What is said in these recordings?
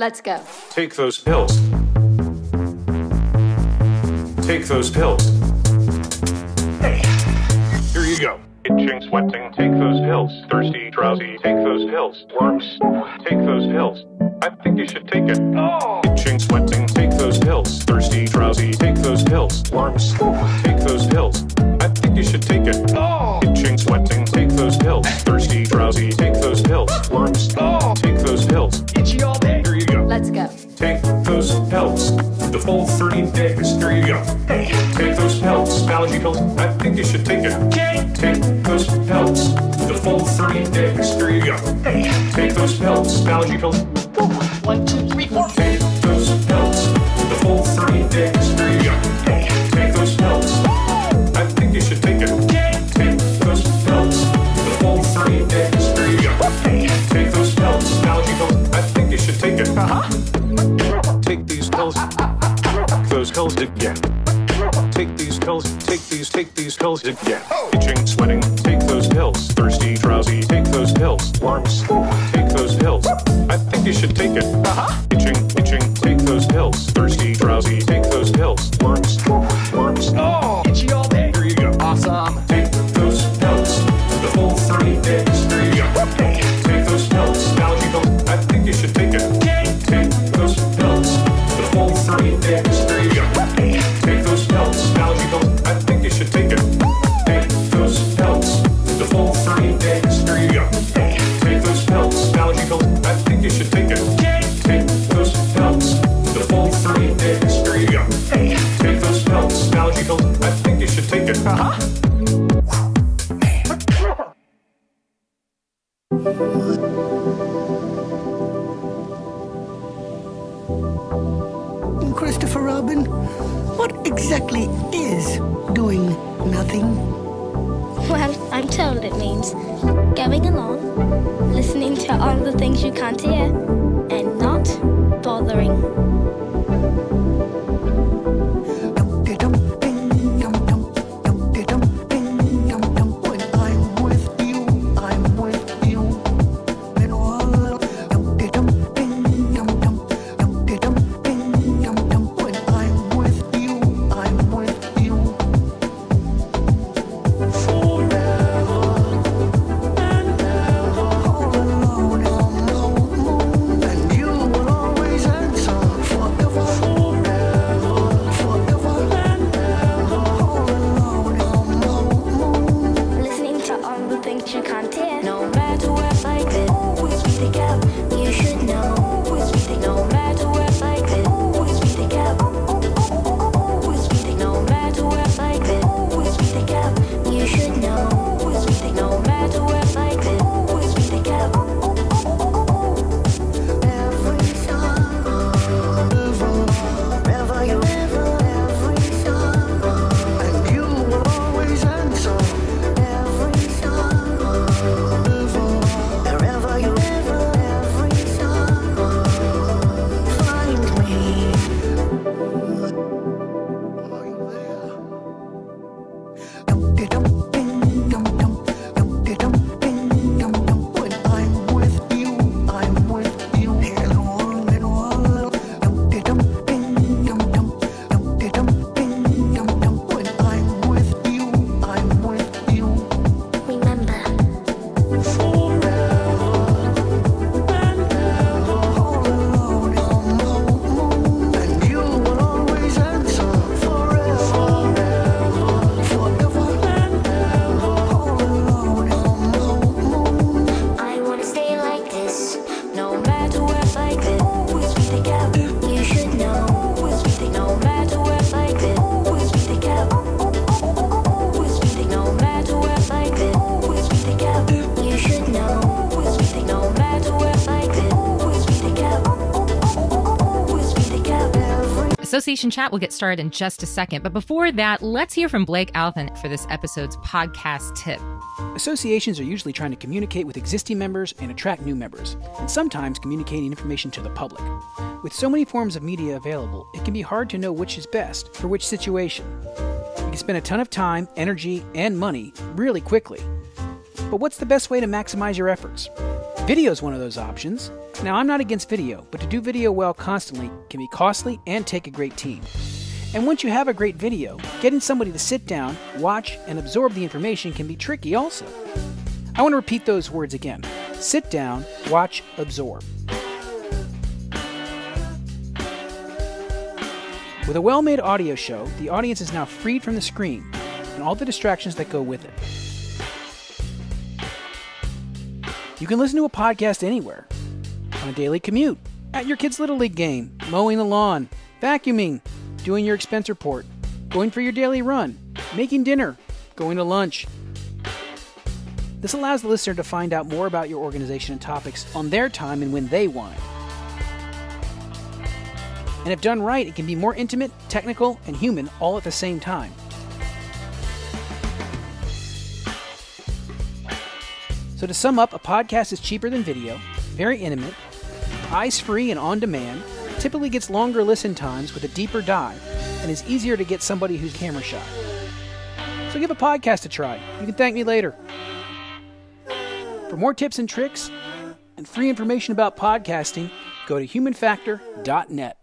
Let's go. Take those pills. Take those pills. Hey, here you go. Itching, sweating, take those pills. Thirsty, drowsy, take those pills. Worms, take those pills. I think you should take it. Oh. Itching, sweating, take those pills. Thirsty, drowsy, take those pills. Worms, take those pills. I think you should take it. Oh. Itching, sweating, take those pills. Thirsty, drowsy, take those pills. Worms, take those pills. Itchy all day. Here you go. Let's go. Take those pills. The full 30 days. Here you go. Hey, take those pills. Allergy pills. I think you should take it. Okay. Take those pills. The full 30 days. Here you go. Hey, take those pills. Allergy pills. 1, 2, 3, 4. Take those pills. The full 30 days. Here you go. Hey, take those pills. I think you should take it. Okay. Take those pills. The full 30 days. Here you go. Hey, take those pills. Allergy pills. I think you should take it. Take these pills. Those pills again. Take these pills. Take these pills again. Itching, sweating. Take those pills. Thirsty, drowsy. Take those pills. Worms. Take those pills. I think you should take it. Itching, take those pills. Thirsty, drowsy, take those pills. Worms. Oh, itchy all day. Here you go. Awesome. Take those pills. The full 30 days. Here you go. Hey, take those pills. Allergy pills. I think you should take it. Okay. Take those pills. The full 30 days. Here you go. Hey, take those pills. Allergy pills. I think you should take it. Take those pills. The full 30 days. Here you go. Hey, take those pills. Allergy pills. I think you should take it. Okay. Take those pills. The full 30 days. Here you go. Hey, take those pills. Allergy pills. I think you should take it. Christopher Robin, what exactly is doing nothing? Well, I'm told it means going along, listening to all the things you can't hear, and not bothering. Association Chat will get started in just a second, but before that, let's hear from Blake Alvin for this episode's podcast tip. Associations are usually trying to communicate with existing members and attract new members, and sometimes communicating information to the public. With so many forms of media available, it can be hard to know which is best for which situation. You can spend a ton of time, energy, and money really quickly. But what's the best way to maximize your efforts? Video is one of those options. Now, I'm not against video, but to do video well constantly can be costly and take a great team. And once you have a great video, getting somebody to sit down, watch, and absorb the information can be tricky also. I want to repeat those words again. Sit down, watch, absorb. With a well-made audio show, the audience is now freed from the screen and all the distractions that go with it. You can listen to a podcast anywhere. On a daily commute, at your kid's Little League game, mowing the lawn, vacuuming, doing your expense report, going for your daily run, making dinner, going to lunch. This allows the listener to find out more about your organization and topics on their time and when they want it. And if done right, it can be more intimate, technical, and human all at the same time. So to sum up, a podcast is cheaper than video, very intimate, eyes-free and on-demand, typically gets longer listen times with a deeper dive, and is easier to get somebody who's camera shy. So give a podcast a try. You can thank me later. For more tips and tricks and free information about podcasting, go to humanfactor.net.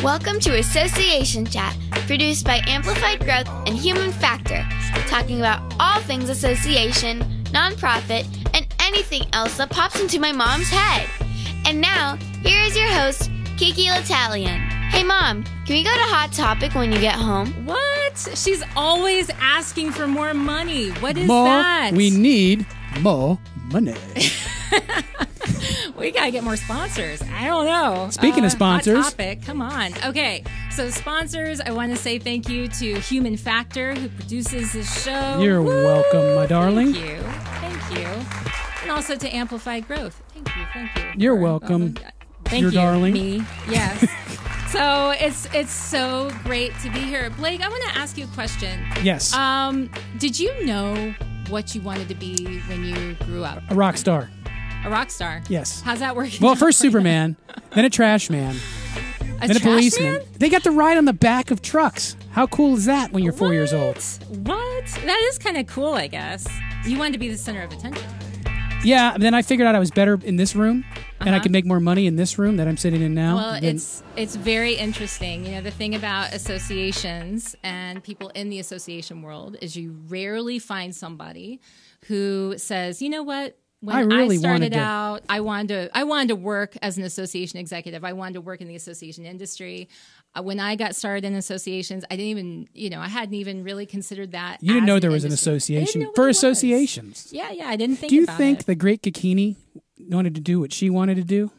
Welcome to Association Chat, produced by Amplified Growth and Human Factor, talking about all things association, nonprofit, and anything else that pops into my mom's head. And now, here is your host, Kiki L'Italian. Hey Mom, can we go to Hot Topic when you get home? What? She's always asking for more money. What is that? We need more money. We gotta get more sponsors. I don't know. Speaking of sponsors, Hot Topic, come on. Okay, so sponsors, I want to say thank you to Human Factor, who produces this show. You're welcome, my darling. Thank you, and also to Amplified Growth. Thank you. You're welcome. Thank your you, darling. Me, yes. So it's so great to be here, Blake. I want to ask you a question. Yes. Did you know what you wanted to be when you grew up? A rock star. A rock star? Yes. How's that working? Well, first Superman, then a trash man, then a policeman. Man? They got to ride on the back of trucks. How cool is that when you're 4 years old? What? That is kind of cool, I guess. You wanted to be the center of attention. Yeah, and then I figured out I was better in this room, and I could make more money in this room that I'm sitting in now. Well, it's very interesting. You know, the thing about associations and people in the association world is you rarely find somebody who says, you know what? When I started out, I wanted to work as an association executive. I wanted to work in the association industry. When I got started in associations, I hadn't even really considered that. You didn't know there was an association for associations. Yeah, I didn't think about it. Do you think the Great Kuakini wanted to do what she wanted to do?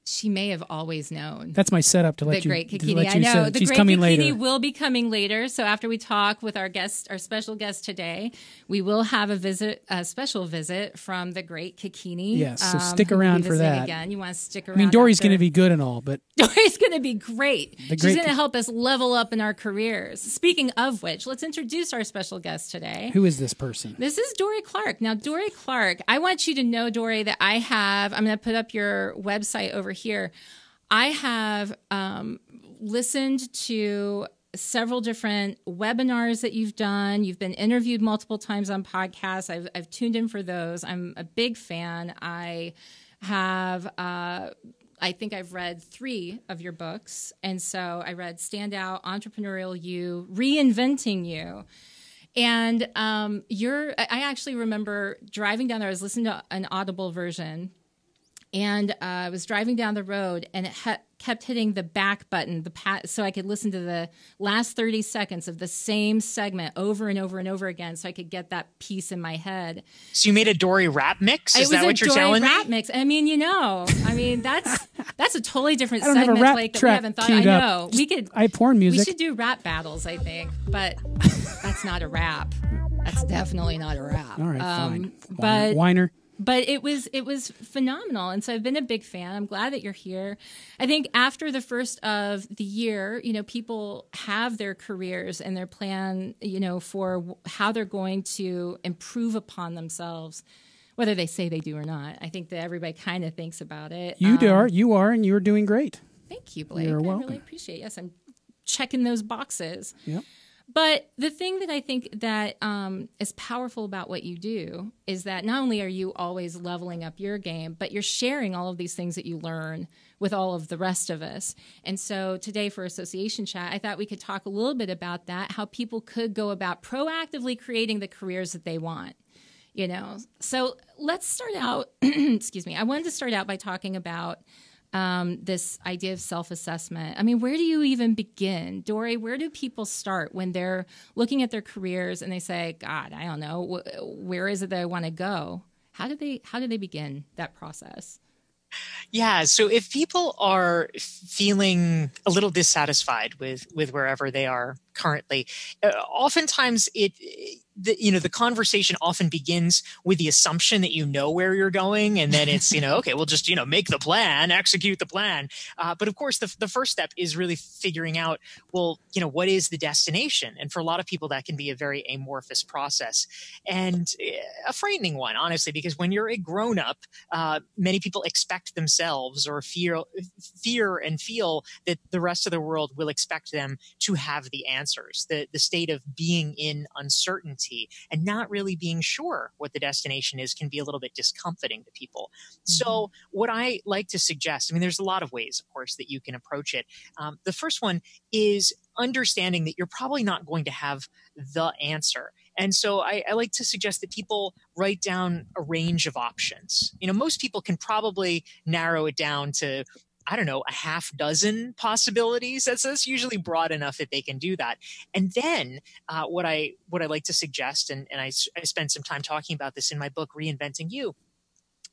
She may have always known. That's my setup to let the you. Great Kuakini. I know the she's Great coming Kuakini later. will be coming later. So after we talk with our guest, our special guest today, we will have a special visit from the Great Kuakini. Yes, so stick around for that. Again, you want to stick around. I mean, Dorie's going to be good and all, but Dorie's going to be great. She's going to help us level up in our careers. Speaking of which, let's introduce our special guest today. Who is this person? This is Dorie Clark. Now, Dorie Clark, I want you to know, Dorie, that I'm going to put up your website over here. I have listened to several different webinars that you've done. You've been interviewed multiple times on podcasts. I've tuned in for those. I'm a big fan. I think I've read 3 of your books. And so I read Standout, Entrepreneurial You, Reinventing You. And I actually remember driving down there. I was listening to an Audible version. And I was driving down the road, and it kept hitting the back button, so I could listen to the last 30 seconds of the same segment over and over and over again, so I could get that piece in my head. So you made a Dorie rap mix? Is that what you're telling me? It was a Dorie rap mix. I mean, that's a totally different I don't segment, have a rap like, that we track haven't thought. queued I up. know I have porn music. We should do rap battles, I think, but that's not a rap. That's definitely not a rap. All right, fine. But Whiner. But it was phenomenal. And so I've been a big fan. I'm glad that you're here. I think after the first of the year, people have their careers and their plan, for how they're going to improve upon themselves, whether they say they do or not. I think that everybody kind of thinks about it. You are, and you're doing great. Thank you, Blake. You're welcome. I really appreciate it. Yes, I'm checking those boxes. Yep. But the thing that I think that is powerful about what you do is that not only are you always leveling up your game, but you're sharing all of these things that you learn with all of the rest of us. And so today for Association Chat, I thought we could talk a little bit about that, how people could go about proactively creating the careers that they want. So let's start out, excuse me, I wanted to start out by talking about this idea of self-assessment. I mean, where do you even begin? Dorie, where do people start when they're looking at their careers and they say, God, I don't know, where is it that I want to go? How do they begin that process? Yeah. So if people are feeling a little dissatisfied with wherever they are currently, oftentimes the conversation often begins with the assumption that you know where you're going. And then it's, okay, we'll just, make the plan, execute the plan. But of course, the first step is really figuring out, well, what is the destination? And for a lot of people, that can be a very amorphous process and a frightening one, honestly, because when you're a grown up, many people expect themselves or fear and feel that the rest of the world will expect them to have the answers, the state of being in uncertainty and not really being sure what the destination is can be a little bit discomforting to people. Mm-hmm. So what I like to suggest, there's a lot of ways, of course, that you can approach it. The first one is understanding that you're probably not going to have the answer. And so I like to suggest that people write down a range of options. Most people can probably narrow it down to, I don't know, a half dozen possibilities. That's usually broad enough that they can do that. And then what I like to suggest, and I spend some time talking about this in my book, Reinventing You,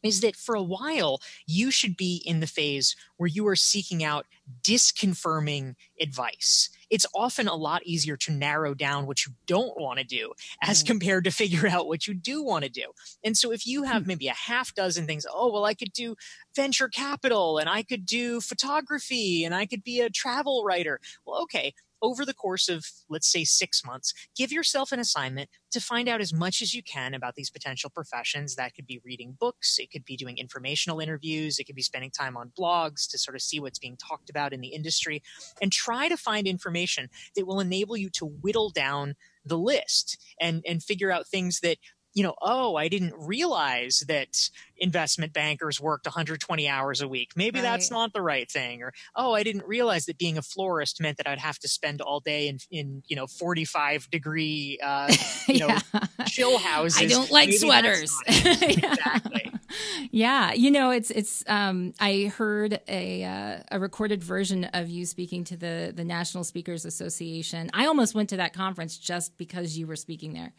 is that for a while, you should be in the phase where you are seeking out disconfirming advice. It's often a lot easier to narrow down what you don't want to do as compared to figure out what you do want to do. And so if you have maybe a half dozen things, I could do venture capital and I could do photography and I could be a travel writer. Well, okay. Over the course of, let's say, 6 months, give yourself an assignment to find out as much as you can about these potential professions. That could be reading books. It could be doing informational interviews. It could be spending time on blogs to sort of see what's being talked about in the industry and try to find information that will enable you to whittle down the list and figure out things that, I didn't realize that investment bankers worked 120 hours a week. Maybe that's not the right thing. Or, I didn't realize that being a florist meant that I'd have to spend all day in 45 degree, chill houses. I don't like Maybe sweaters. Exactly. Yeah. I heard a recorded version of you speaking to the National Speakers Association. I almost went to that conference just because you were speaking there.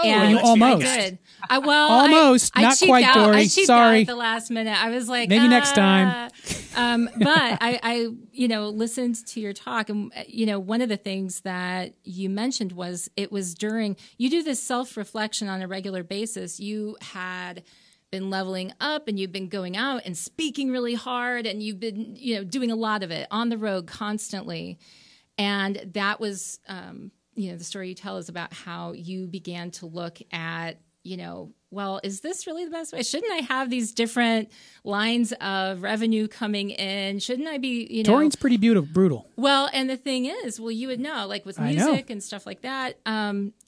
You almost. I did. Almost. I Not cheaped quite, out. Dorie. I cheaped Sorry. out at the last minute. I was like, maybe next time. But I listened to your talk, and one of the things that you mentioned was it was during you do this self-reflection on a regular basis. You had been leveling up, and you've been going out and speaking really hard, and you've been doing a lot of it on the road constantly, and that was. The story you tell is about how you began to look at, is this really the best way? Shouldn't I have these different lines of revenue coming in? Shouldn't I be, Touring's pretty brutal. Well, and the thing is, you would know, like with music and stuff like that,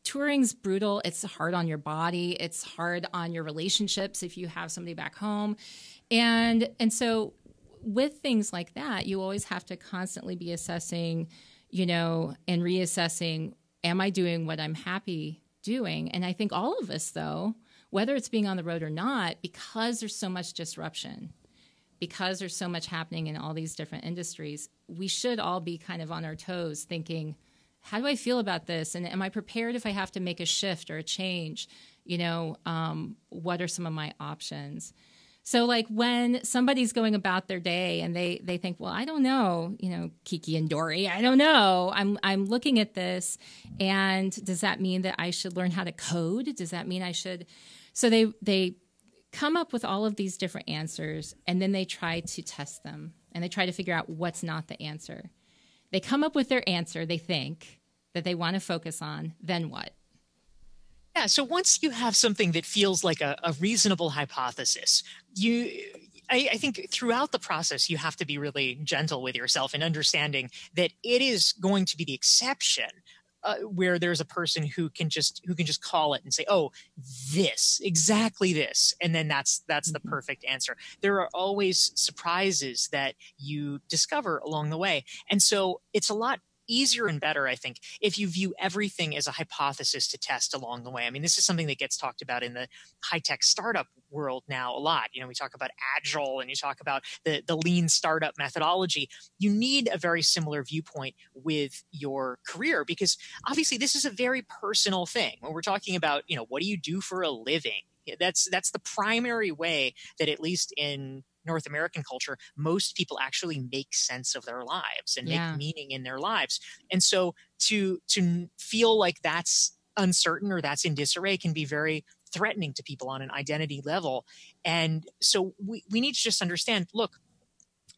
touring's brutal. It's hard on your body. It's hard on your relationships if you have somebody back home. And so with things like that, you always have to constantly be assessing and reassessing, am I doing what I'm happy doing? And I think all of us, though, whether it's being on the road or not, because there's so much disruption, because there's so much happening in all these different industries, we should all be kind of on our toes thinking, how do I feel about this? And am I prepared if I have to make a shift or a change? What are some of my options? So like when somebody's going about their day and they think, well, I don't know, Kiki and Dorie, I don't know. I'm looking at this, and does that mean that I should learn how to code? Does that mean I should? So they come up with all of these different answers, and then they try to test them, and they try to figure out what's not the answer. They come up with their answer, they think, that they want to focus on, then what? Yeah, so once you have something that feels like a reasonable hypothesis, I think throughout the process, you have to be really gentle with yourself in understanding that it is going to be the exception where there's a person who can just call it and say, oh, exactly this. And then that's the perfect answer. There are always surprises that you discover along the way. And so it's a lot easier and better, I think, if you view everything as a hypothesis to test along the way. I mean, this is something that gets talked about in the high-tech startup world now a lot. We talk about agile and you talk about the lean startup methodology. You need a very similar viewpoint with your career, because obviously this is a very personal thing. When we're talking about, what do you do for a living? That's the primary way that, at least in North American culture, most people actually make sense of their lives and make meaning in their lives. And so to feel like that's uncertain or that's in disarray can be very threatening to people on an identity level. And so we need to just understand, look,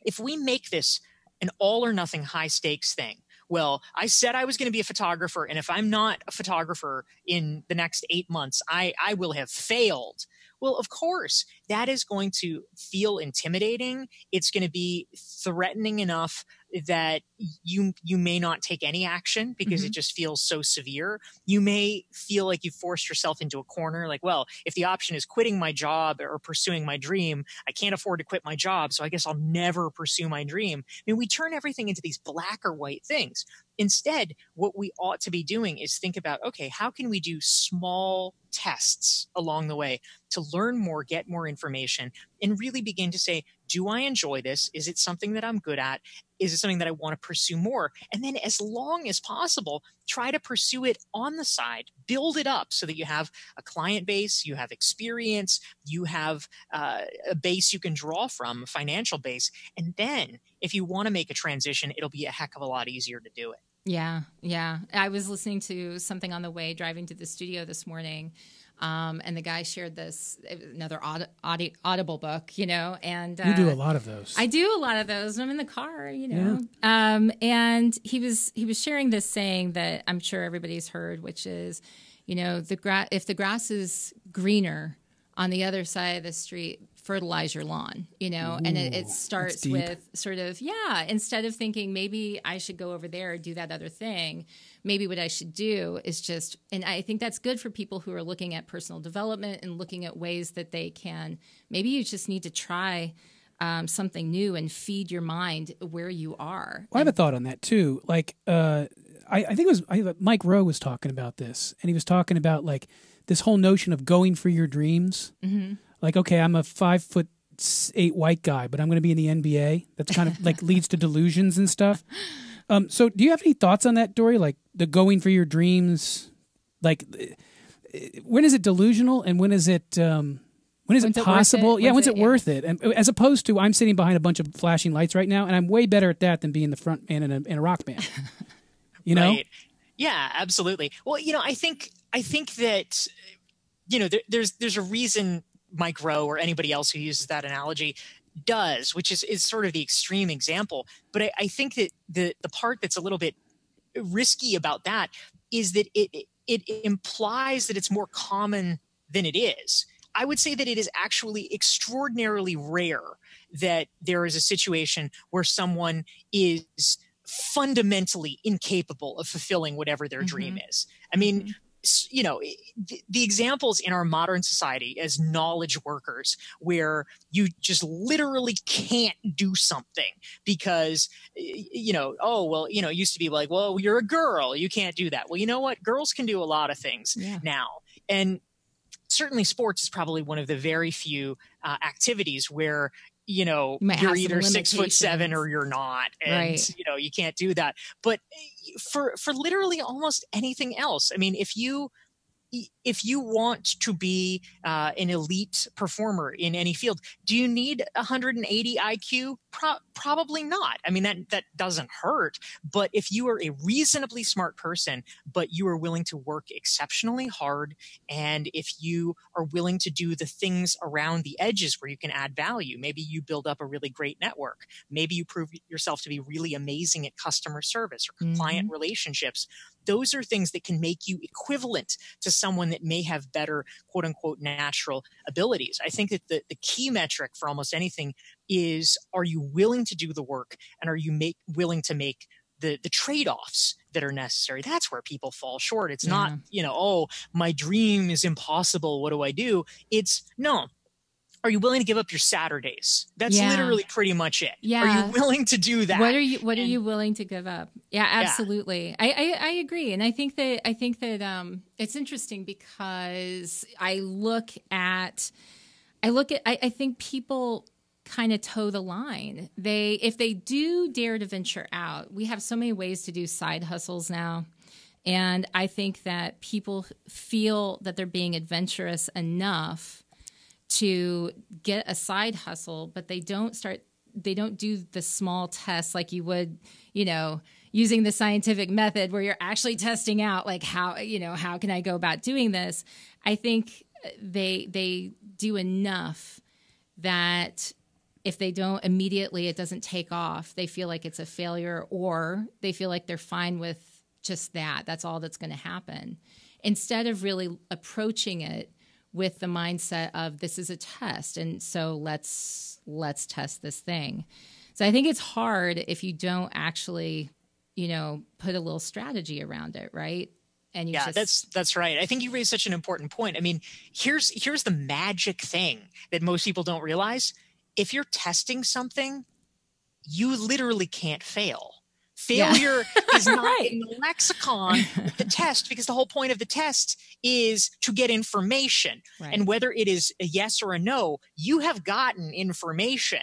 if we make this an all or nothing high stakes thing, well, I said I was going to be a photographer, and if I'm not a photographer in the next 8 months, I will have failed. Well, of course, that is going to feel intimidating. It's going to be threatening enough that you may not take any action because it just feels so severe. You may feel like you've forced yourself into a corner. Like, well, if the option is quitting my job or pursuing my dream, I can't afford to quit my job, so I guess I'll never pursue my dream. I mean, we turn everything into these black or white things. Instead, what we ought to be doing is think about, okay, how can we do small tests along the way to learn more, get more information, and really begin to say, do I enjoy this? Is it something that I'm good at? Is it something that I want to pursue more? And then, as long as possible, try to pursue it on the side, build it up so that you have a client base, you have experience, you have a base you can draw from, a financial base. And then if you want to make a transition, it'll be a heck of a lot easier to do it. Yeah. I was listening to something on the way driving to the studio this morning, and the guy shared this, another Audible book, and you do a lot of those. I do a lot of those. I'm in the car, and he was sharing this saying that I'm sure everybody's heard, which is, if the grass is greener on the other side of the street, fertilize your lawn, and it starts with sort of, instead of thinking maybe I should go over there or do that other thing, maybe what I should do is just, and I think that's good for people who are looking at personal development and looking at ways that they can, maybe you just need to try something new and feed your mind where you are. Well, I have a thought on that too. Like, I think it was Mike Rowe was talking about this, and he was talking about like this whole notion of going for your dreams. Mm-hmm. Like, okay, I'm a 5'8" white guy, but I'm going to be in the NBA. That's kind of like leads to delusions and stuff. So do you have any thoughts on that, Dorie? Like the going for your dreams, like when is it delusional and when is it possible? When's it worth it? And as opposed to I'm sitting behind a bunch of flashing lights right now, and I'm way better at that than being the front man in a rock band. Right. Yeah, absolutely. Well, I think that there's a reason Mike Rowe or anybody else who uses that analogy does, which is sort of the extreme example. But I think that the part that's a little bit risky about that is that it implies that it's more common than it is. I would say that it is actually extraordinarily rare that there is a situation where someone is fundamentally incapable of fulfilling whatever their dream is. I mean, the examples in our modern society as knowledge workers where you just literally can't do something because, it used to be like, well, you're a girl, you can't do that. Well, you know what? Girls can do a lot of things now. And certainly sports is probably one of the very few activities where you're either 6'7" or you're not, and you can't do that. But for literally almost anything else, I mean, if you if you want to be an elite performer in any field, do you need 180 IQ? Probably not. I mean, that doesn't hurt. But if you are a reasonably smart person, but you are willing to work exceptionally hard, and if you are willing to do the things around the edges where you can add value, maybe you build up a really great network, maybe you prove yourself to be really amazing at customer service or client relationships. Those are things that can make you equivalent to someone that may have better, quote unquote, natural abilities. I think that the key metric for almost anything is, are you willing to do the work, and are you willing to make the trade-offs that are necessary? That's where people fall short. It's not, oh, my dream is impossible, what do I do? It's, no. Are you willing to give up your Saturdays? That's literally pretty much it. Yeah. Are you willing to do that? What are you willing to give up? Yeah, absolutely. Yeah. I agree. And I think that it's interesting because I think people kind of toe the line. If they do dare to venture out, we have so many ways to do side hustles now. And I think that people feel that they're being adventurous enough to get a side hustle, but they don't do the small tests like you would, using the scientific method where you're actually testing out like how can I go about doing this? I think they do enough that if they don't immediately, it doesn't take off, they feel like it's a failure, or they feel like they're fine with just that. That's all that's going to happen. Instead of really approaching it with the mindset of, this is a test, and so let's test this thing. So I think it's hard if you don't actually, put a little strategy around it, right? And that's right. I think you raised such an important point. I mean, here's the magic thing that most people don't realize. If you're testing something, you literally can't fail. Failure is not in the lexicon of the test, because the whole point of the test is to get information. Right. And whether it is a yes or a no, you have gotten information.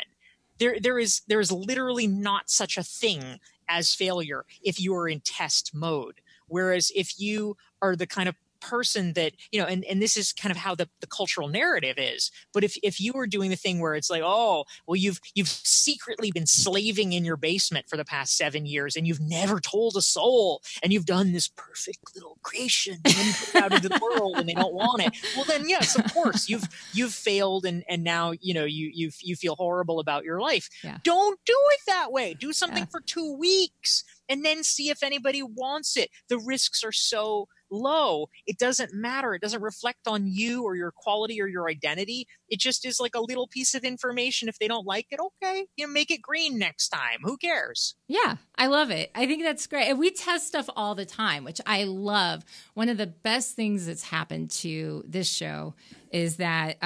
There is literally not such a thing as failure if you are in test mode. Whereas if you are the kind of person that, and this is kind of how the cultural narrative is. But if you were doing the thing where it's like, oh, well, you've secretly been slaving in your basement for the past 7 years, and you've never told a soul, and you've done this perfect little creation, and then you put it out into the world and they don't want it. Well, then yes, of course you've failed, and now you feel horrible about your life. Yeah. Don't do it that way. Do something for 2 weeks and then see if anybody wants it. The risks are so low. It doesn't matter. It doesn't reflect on you or your quality or your identity. It just is like a little piece of information. If they don't like it, okay, make it green next time. Who cares? Yeah, I love it. I think that's great. And we test stuff all the time, which I love. One of the best things that's happened to this show is that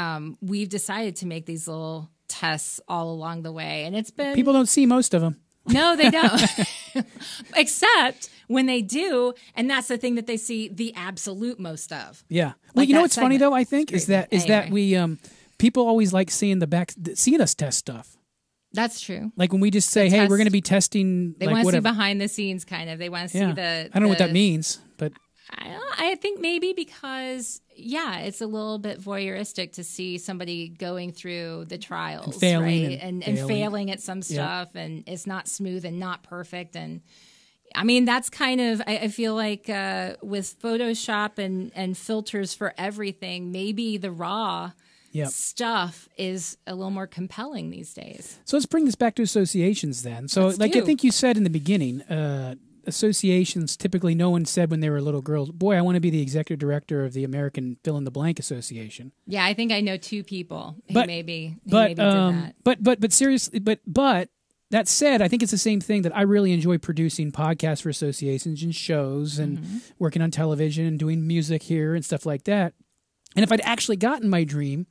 we've decided to make these little tests all along the way. And it's been... People don't see most of them. No, they don't. Except when they do, and that's the thing that they see the absolute most of. Yeah. Well, you know what's funny though, I think, is that we people always like seeing us test stuff. That's true. Like when we just say, "Hey, we're going to be testing," they want to see behind the scenes, kind of. They want to see the. I don't know what that means, but I think maybe because it's a little bit voyeuristic to see somebody going through the trials, and failing, right? and failing at some stuff, and it's not smooth and not perfect. And I mean, that's kind of, I feel like with Photoshop and filters for everything, maybe the raw stuff is a little more compelling these days. So let's bring this back to associations then. So I think you said in the beginning, associations, typically no one said when they were little girls, boy, I want to be the executive director of the American Fill-in-the-Blank Association. Yeah, I think I know 2 people who maybe did that. But seriously, but that said, I think it's the same thing that I really enjoy producing podcasts for associations and shows and working on television and doing music here and stuff like that. And if I'd actually gotten my dream,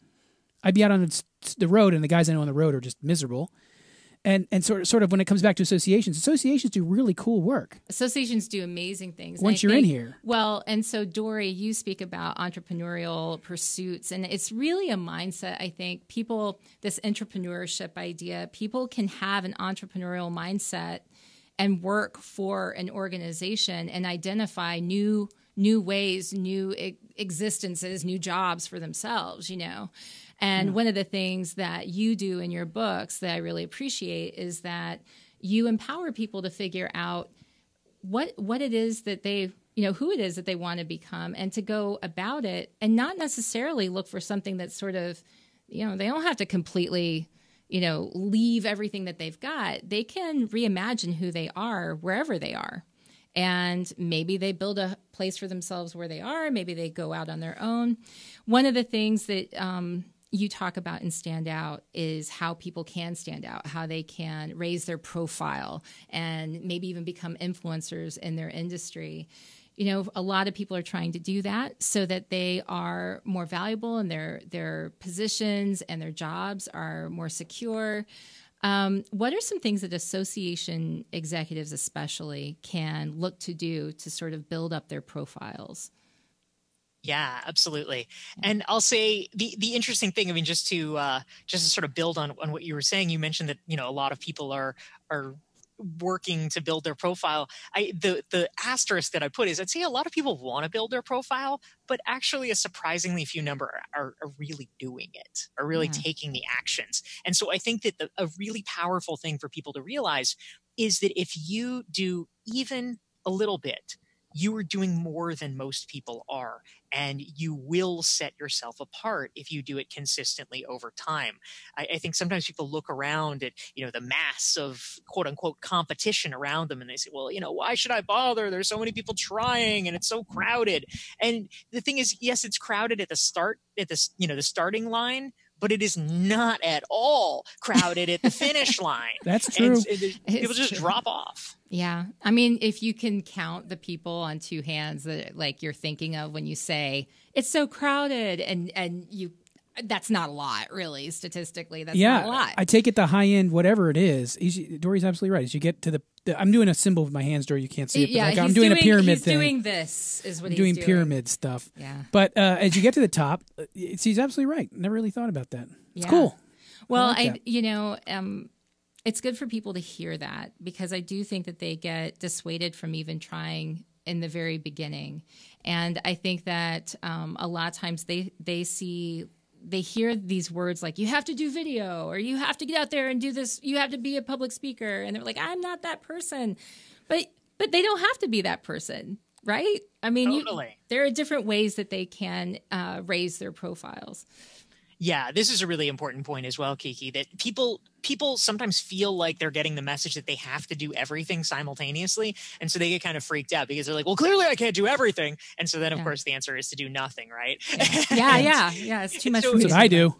I'd be out on the road, and the guys I know on the road are just miserable. And sort of when it comes back to associations do really cool work. Associations do amazing things. Once you're in here. Well, and so Dorie, you speak about entrepreneurial pursuits, and it's really a mindset, I think. This entrepreneurship idea, people can have an entrepreneurial mindset and work for an organization and identify new new ways, new existences, new jobs for themselves, And one of the things that you do in your books that I really appreciate is that you empower people to figure out what it is that they, who it is that they want to become, and to go about it and not necessarily look for something that's sort of, they don't have to completely, leave everything that they've got. They can reimagine who they are wherever they are. And maybe they build a place for themselves where they are. Maybe they go out on their own. One of the things that you talk about in Stand Out is how people can stand out, how they can raise their profile and maybe even become influencers in their industry. A lot of people are trying to do that so that they are more valuable and their positions and their jobs are more secure. What are some things that association executives especially can look to do to sort of build up their profiles? Yeah, absolutely. And I'll say the interesting thing, just to sort of build on what you were saying, you mentioned that, a lot of people are working to build their profile. The asterisk that I put is I'd say a lot of people want to build their profile, but actually a surprisingly few number are really doing it, are really taking the actions. And so I think that a really powerful thing for people to realize is that if you do even a little bit, you are doing more than most people are, and you will set yourself apart if you do it consistently over time. I think sometimes people look around at, the mass of quote unquote competition around them and they say, well, why should I bother? There's so many people trying and it's so crowded. And the thing is, yes, it's crowded at the start, at this, the starting line, but it is not at all crowded at the finish line. That's true. And people just drop off. Yeah. I mean, if you can count the people on two hands that like you're thinking of when you say it's so crowded and you, that's not a lot, really, statistically. That's not a lot. I take it the high end, whatever it is. Dorie's absolutely right. As you get to the I'm doing a symbol with my hands, Dorie. You can't see it. But I'm doing a pyramid thing. He's doing this, is what he's doing. Doing Pyramid stuff. Yeah. But as you get to the top, he's absolutely right. Never really thought about that. It's cool. Well, it's good for people to hear that, because I do think that they get dissuaded from even trying in the very beginning. And I think that a lot of times they hear these words like, you have to do video, or you have to get out there and do this, you have to be a public speaker. And they're like, I'm not that person. But they don't have to be that person, right? I mean, totally. There are different ways that they can raise their profiles. Yeah, this is a really important point as well, Kiki, that people sometimes feel like they're getting the message that they have to do everything simultaneously. And so they get kind of freaked out because they're like, well, clearly I can't do everything. And so then, of course, the answer is to do nothing, right? Yeah. It's too much. That's what I do.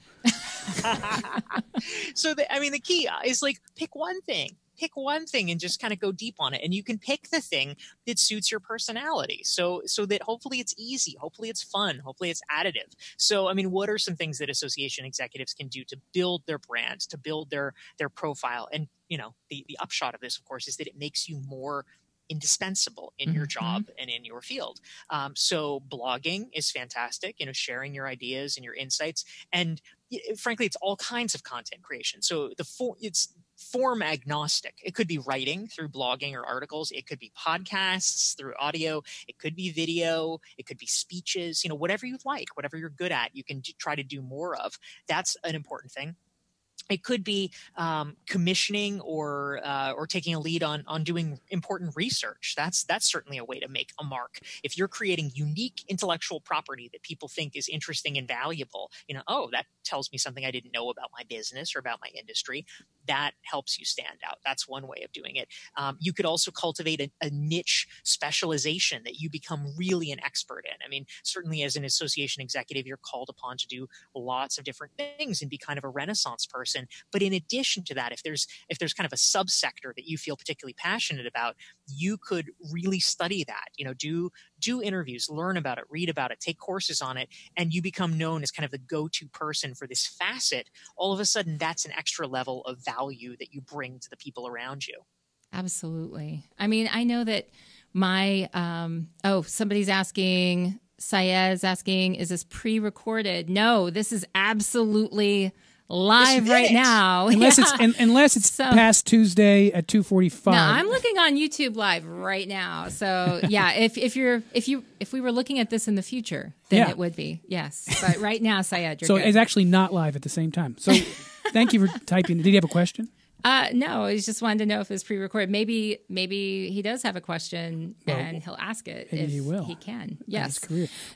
So, the key is like, pick one thing. Pick one thing and just kind of go deep on it. And you can pick the thing that suits your personality. So that hopefully it's easy. Hopefully it's fun. Hopefully it's additive. So, what are some things that association executives can do to build their brand, to build their profile? And, the upshot of this, of course, is that it makes you more indispensable in your job and in your field. So blogging is fantastic, sharing your ideas and your insights. And frankly, it's all kinds of content creation. So it's form agnostic. It could be writing through blogging or articles. It could be podcasts through audio. It could be video. It could be speeches, whatever you like, whatever you're good at, you can try to do more of. That's an important thing. It could be commissioning or taking a lead on doing important research. That's certainly a way to make a mark. If you're creating unique intellectual property that people think is interesting and valuable, that tells me something I didn't know about my business or about my industry. That helps you stand out. That's one way of doing it. You could also cultivate a niche specialization that you become really an expert in. Certainly as an association executive, you're called upon to do lots of different things and be kind of a Renaissance person. But in addition to that, if there's kind of a subsector that you feel particularly passionate about, you could really study that, do interviews, learn about it, read about it, take courses on it, and you become known as kind of the go-to person for this facet. All of a sudden, that's an extra level of value that you bring to the people around you. Absolutely. I know that somebody's asking, Sayed's asking, is this pre-recorded? No, this is absolutely live right now. Unless it's past Tuesday at 2:45. No, I'm looking on YouTube Live right now. So yeah, if we were looking at this in the future, then it would be, yes. But right now, Syed, you're good. It's actually not live at the same time. So thank you for typing. Did you have a question? No, he just wanted to know if it was pre-recorded. Maybe he does have a question and he'll ask it if he will. He can. Yes.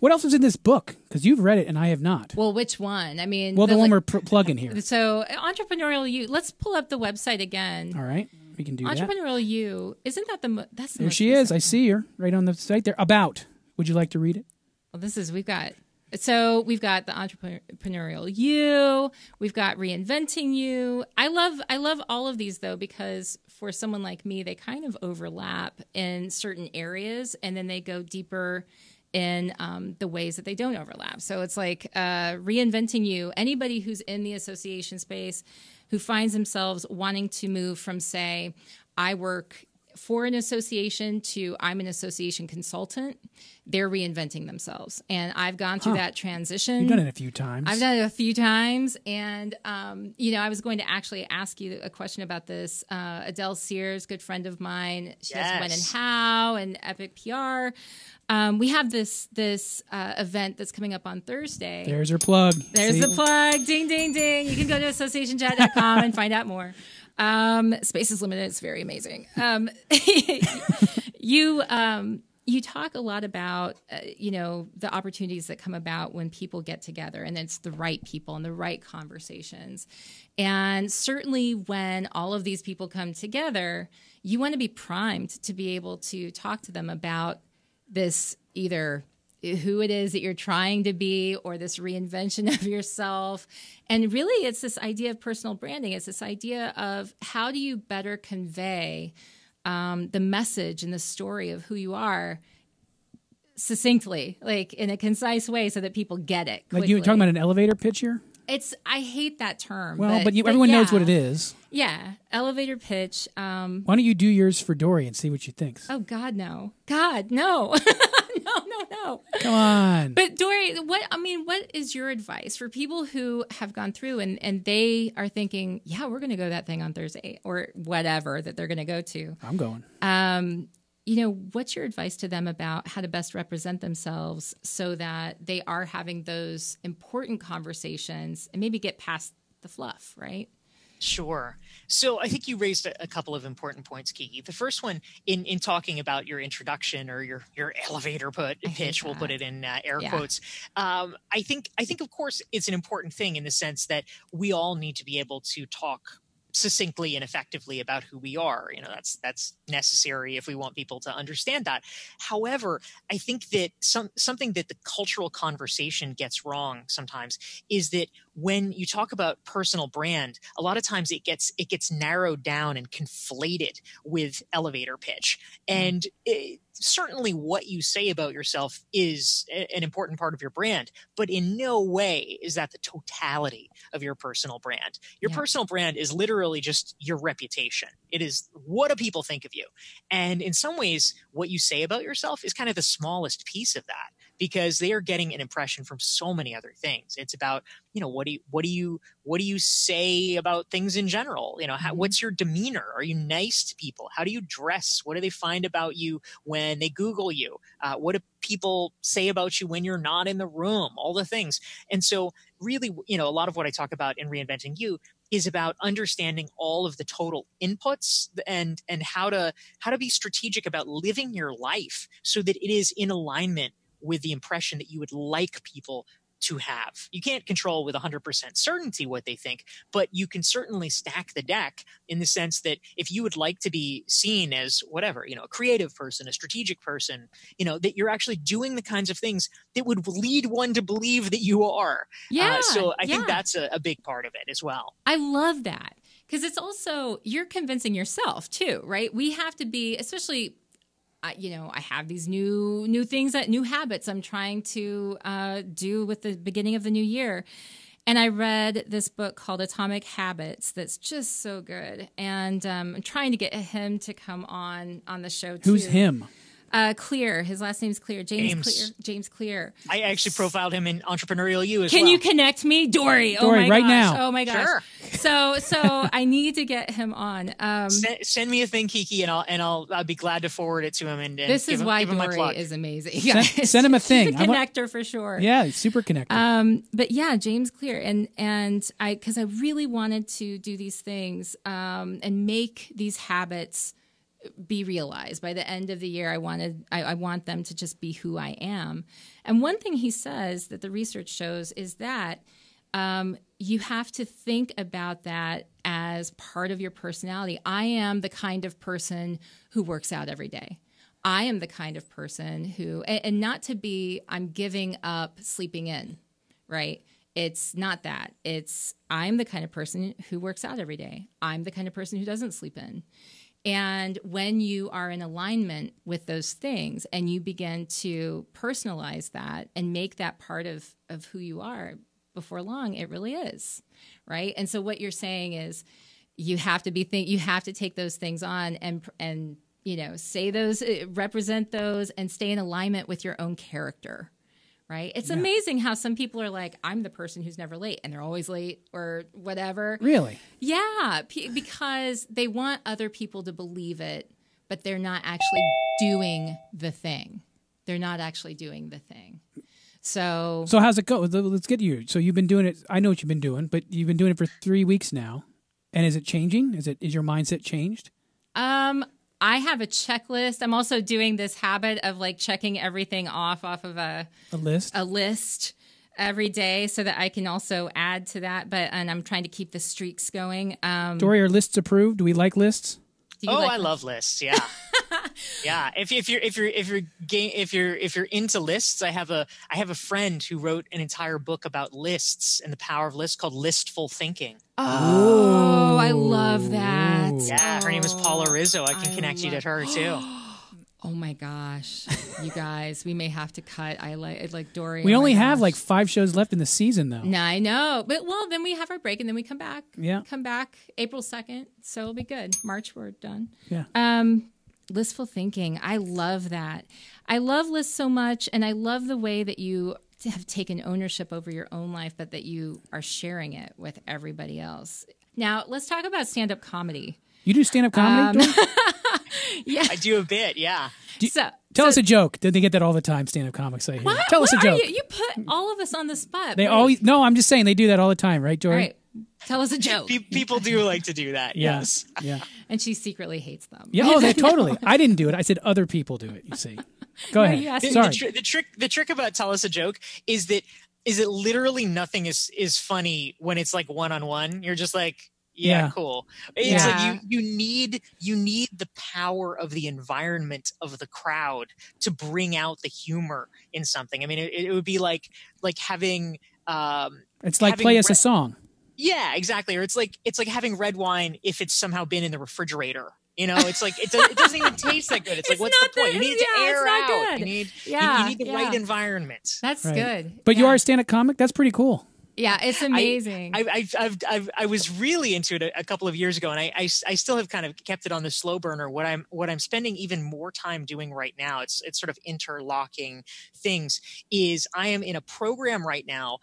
What else is in this book? Because you've read it and I have not. Well, which one? I mean, the one we're plugging here. So, Entrepreneurial You. Let's pull up the website again. All right, we can do that. Entrepreneurial You. Isn't that that's the there most she recent. is. I see her right on the site there. About. Would you like to read it? Well, we've got the Entrepreneurial You, we've got Reinventing You. I love all of these though, because for someone like me, they kind of overlap in certain areas and then they go deeper in the ways that they don't overlap. So it's like Reinventing You, anybody who's in the association space who finds themselves wanting to move from, say, I work for an association to I'm an association consultant, they're reinventing themselves. And I've gone through that transition. You've done it a few times. I've done it a few times. And, I was going to actually ask you a question about this. Adele Sears, good friend of mine, she has When and How and Epic PR. We have this event that's coming up on Thursday. There's her plug. There's the plug. Ding, ding, ding. You can go to associationchat.com and find out more. Space is limited. It's very amazing. You talk a lot about, the opportunities that come about when people get together, and it's the right people and the right conversations. And certainly when all of these people come together, you want to be primed to be able to talk to them about this, either who it is that you're trying to be or this reinvention of yourself. And really, it's this idea of personal branding. It's this idea of how do you better convey the message and the story of who you are succinctly, like in a concise way so that people get it quickly. Like you were talking about an elevator pitch here? I hate that term. Well, but everyone knows what it is. Yeah, elevator pitch. Why don't you do yours for Dorie and see what she thinks? Oh, God, no. God, no. No. Come on. But Dorie, what is your advice for people who have gone through and they are thinking, yeah, we're going to go to that thing on Thursday or whatever that they're going to go to? I'm going. What's your advice to them about how to best represent themselves so that they are having those important conversations and maybe get past the fluff, right? Sure. So I think you raised a couple of important points, Kiki. The first one in talking about your introduction or your elevator pitch, we'll put it in air quotes. I think of course it's an important thing in the sense that we all need to be able to talk succinctly and effectively about who we are. That's necessary if we want people to understand that. However, I think that something that the cultural conversation gets wrong sometimes is that when you talk about personal brand, a lot of times it gets narrowed down and conflated with elevator pitch. And certainly what you say about yourself is an important part of your brand, but in no way is that the totality of your personal brand. Your personal brand is literally just your reputation. It is what do people think of you? And in some ways, what you say about yourself is kind of the smallest piece of that, because they are getting an impression from so many other things. It's about, what do you say about things in general? What's your demeanor? Are you nice to people? How do you dress? What do they find about you when they Google you? What do people say about you when you're not in the room? All the things. And so really, a lot of what I talk about in Reinventing You is about understanding all of the total inputs and how to be strategic about living your life so that it is in alignment with the impression that you would like people to have. You can't control with 100% certainty what they think, but you can certainly stack the deck in the sense that if you would like to be seen as whatever, a creative person, a strategic person, that you're actually doing the kinds of things that would lead one to believe that you are. So I think that's a big part of it as well. I love that because it's also, you're convincing yourself too, right? We have to be, especially I have these new things, new habits I'm trying to do with the beginning of the new year. And I read this book called Atomic Habits that's just so good. And I'm trying to get him to come on the show too. Who's him? Clear. His last name's Clear. James Clear. I actually profiled him in Entrepreneurial You as Can well. you connect me? Dorie, oh Dorie, my right gosh. now. Oh my gosh. Sure. So I need to get him on. Send me a thing, Kiki, and I'll be glad to forward it to him. And this is why give him my Dorie plug. is amazing. Send him a thing. She's a connector for sure. Yeah, super connector. But yeah, James Clear, and because I really wanted to do these things and make these habits be realized. By the end of the year, I want them to just be who I am. And one thing he says that the research shows is that you have to think about that as part of your personality. I am the kind of person who works out every day. I am the kind of person who, and not to be, I'm giving up sleeping in, right? It's not that. It's, I'm the kind of person who works out every day. I'm the kind of person who doesn't sleep in. And when you are in alignment with those things and you begin to personalize that and make that part of who you are, before long, it really is, right? And so what you're saying is you have to you have to take those things on and say those, represent those, and stay in alignment with your own character. Right? It's amazing how some people are like, I'm the person who's never late, and they're always late or whatever. Really? Yeah, because they want other people to believe it, but they're not actually doing the thing. They're not actually doing the thing. So how's it go? Let's get you. So you've been doing it. I know what you've been doing, but you've been doing it for 3 weeks now. And is it changing? Is your mindset changed? I have a checklist. I'm also doing this habit of like checking everything off of a list every day so that I can also add to that. And I'm trying to keep the streaks going. Dorie, are lists approved? Do we like lists? I love lists. Yeah. Yeah. If you're into lists, I have a friend who wrote an entire book about lists and the power of lists called Listful Thinking. Oh, I love that. Yeah, her name is Paula Rizzo. I can connect you to her too. Oh my gosh, you guys, we may have to cut. I like Dorie. We only have like 5 shows left in the season, though. No, I know, but then we have our break and then we come back. Yeah, come back April 2nd, so it'll be good. March we're done. Yeah. Listful thinking. I love that. I love lists so much, and I love the way that you have taken ownership over your own life, but that you are sharing it with everybody else. Now, let's talk about stand-up comedy. You do stand-up comedy? Yeah, I do a bit. Yeah. Tell us a joke. They get that all the time. Stand-up comics say, what? Tell us a joke. You put all of us on the spot. They always. No, I'm just saying they do that all the time, right, Dorie? All right. Tell us a joke. People do like to do that. Yeah. Yes. Yeah. And she secretly hates them. Yeah. Oh, they totally. I didn't do it. I said other people do it. You see. Go ahead. Sorry. The trick about tell us a joke is that literally nothing is funny when it's like one-on-one. You're just like, yeah, cool. It's like you need the power of the environment of the crowd to bring out the humor in something. I mean, it would be like having it's like play us a song. Yeah, exactly. Or it's like having red wine if it's somehow been in the refrigerator. You know, it's like it doesn't even taste that good. It's like, what's the point? You need to air out. Good. You need the right environment. That's good. But you are a stand-up comic. That's pretty cool. Yeah, it's amazing. I was really into it a couple of years ago, and I still have kind of kept it on the slow burner. What I'm spending even more time doing right now, it's sort of interlocking things, is I am in a program right now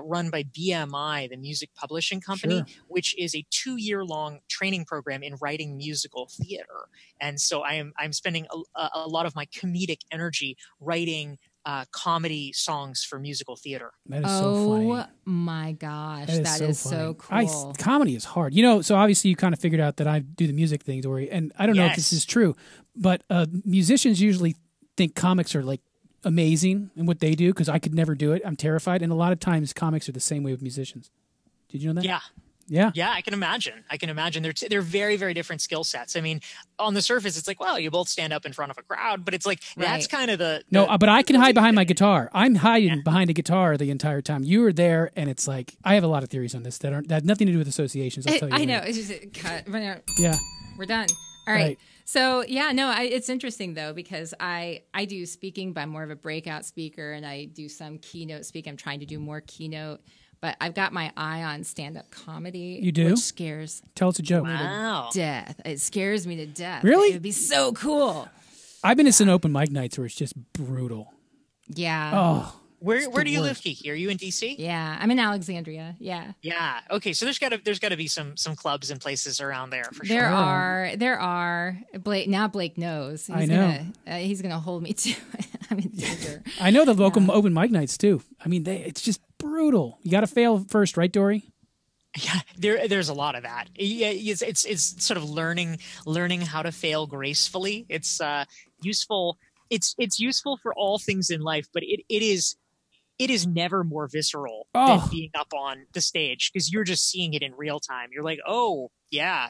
run by BMI, the music publishing company, which is a 2-year-long training program in writing musical theater. And so I'm spending a lot of my comedic energy writing comedy songs for musical theater. That is so funny. Oh my gosh, that is so cool. Comedy is hard. You know, so obviously you kind of figured out that I do the music thing, Dorie, and I don't know if this is true, but musicians usually think comics are like amazing in what they do because I could never do it. I'm terrified, and a lot of times comics are the same way with musicians. Did you know that? Yeah. Yeah. Yeah, I can imagine. They're very, very different skill sets. I mean, on the surface, it's like, well, you both stand up in front of a crowd, but it's like, that's kind of but I can hide behind my guitar. I'm hiding behind a guitar the entire time. You are there, and it's like, I have a lot of theories on this that have nothing to do with associations. I'll tell you I know. It's just cut. Yeah. We're done. All right. So, it's interesting, though, because I do speaking, but I'm more of a breakout speaker, and I do some keynote speak. I'm trying to do more keynote. But I've got my eye on stand-up comedy. You do? Which scares Tell us a joke. me to death. It scares me to death. Really? It would be so cool. I've been to some open mic nights where it's just brutal. Yeah. Oh, Where do you live, worst. Kiki? Are you in DC? Yeah, I'm in Alexandria. Yeah. Yeah. Okay. So there's got to be some clubs and places around there for sure. There are. Blake knows. He's gonna hold me to it. I'm in danger. I know the local open mic nights too. I mean, it's just brutal. You got to fail first, right, Dorie? Yeah, there's a lot of that. Yeah, it's sort of learning how to fail gracefully. It's useful. It's useful for all things in life, but it is never more visceral than being up on the stage, because you're just seeing it in real time. You're like, oh yeah,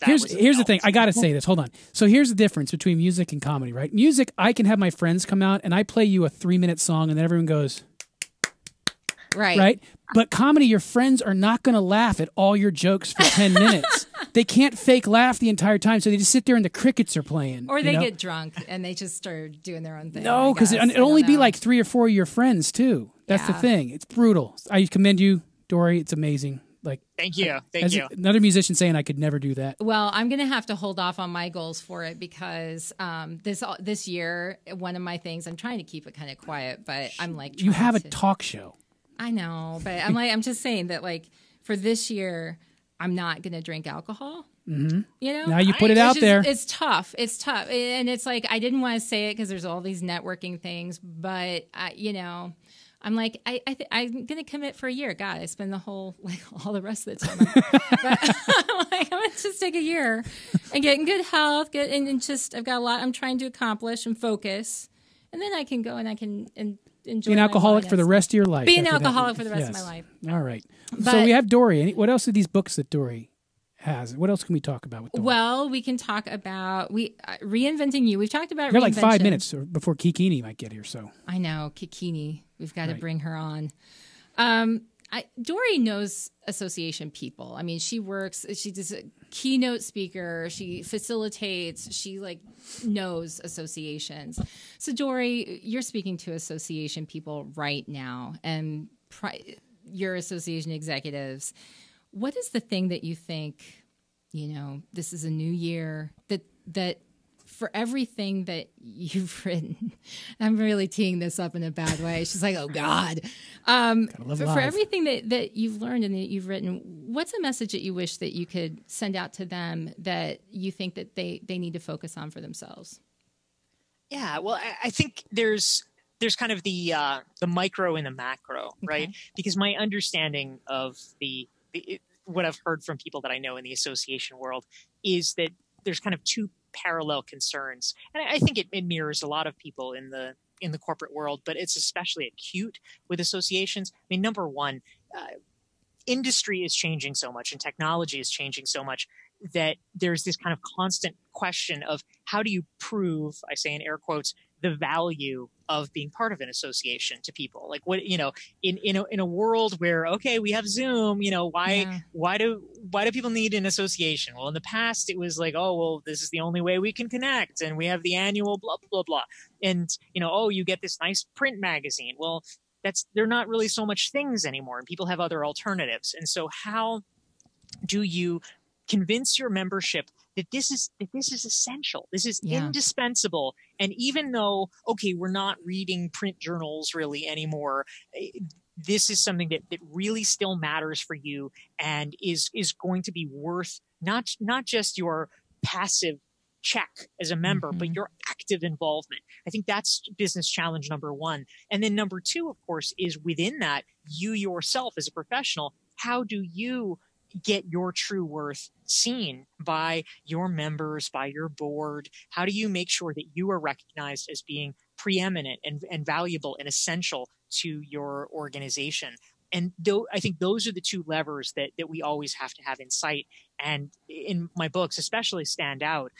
Here's the thing. I got to say this. Hold on. So here's the difference between music and comedy, right? Music, I can have my friends come out and I play you a 3-minute song and then everyone goes, right? But comedy, your friends are not going to laugh at all your jokes for 10 minutes. They can't fake laugh the entire time, so they just sit there and the crickets are playing. Or they get drunk and they just start doing their own thing. No, because it'll only be like 3 or 4 of your friends, too. That's the thing. It's brutal. I commend you, Dorie. It's amazing. Like, thank you. Another musician saying I could never do that. Well, I'm going to have to hold off on my goals for it because this year, one of my things, I'm trying to keep it kind of quiet, but I'm like, you have a talk show. I know, but I'm just saying that, like, for this year, I'm not going to drink alcohol. Mm-hmm. You know, now you put it out there. It's tough, and it's like I didn't want to say it because there's all these networking things, but I'm like I'm going to commit for a year. God, I spend all the rest of the time. But I'm like, I'm going to just take a year and get in good health, and just I've got a lot I'm trying to accomplish and focus, and then I can go and I can enjoy. Be an alcoholic for the rest of your life. Be an alcoholic for the rest of my life. All right. So we have Dorie. What else are these books that Dorie has? What else can we talk about with Dorie? Well, we can talk about Reinventing You. We've talked about You're like 5 minutes before Kuakini might get here. So I know Kuakini. We've got to bring her on. Dorie knows association people. I mean, she's a keynote speaker. She facilitates. She knows associations. So Dorie, you're speaking to association people right now, and your association executives. What is the thing that you think, this is a new year, that for everything that you've written, I'm really teeing this up in a bad way. She's like, oh God. For everything that you've learned and that you've written, what's a message that you wish that you could send out to them that you think that they need to focus on for themselves? Yeah, well, I think there's kind of the micro and the macro, right? Because my understanding of what I've heard from people that I know in the association world is that there's kind of two parallel concerns. And I think it mirrors a lot of people in the corporate world, but it's especially acute with associations. I mean, number one, industry is changing so much and technology is changing so much that there's this kind of constant question of how do you prove, I say in air quotes, the value of being part of an association to people. Like what, in a world where, okay, we have Zoom, why do people need an association? Well, in the past it was like, oh, well, this is the only way we can connect. And we have the annual blah, blah, blah. And, you get this nice print magazine. Well, they're not really so much things anymore, and people have other alternatives. And so how do you convince your membership that this is essential, this is indispensable? And even though, okay, we're not reading print journals really anymore, this is something that really still matters for you and is going to be worth not just your passive check as a member, but your active involvement. I think that's business challenge number one. And then number two, of course, is within that, you yourself as a professional, how do you get your true worth seen by your members, by your board? How do you make sure that you are recognized as being preeminent and valuable and essential to your organization? And I think those are the two levers that we always have to have in sight. And in my books, especially Stand Out,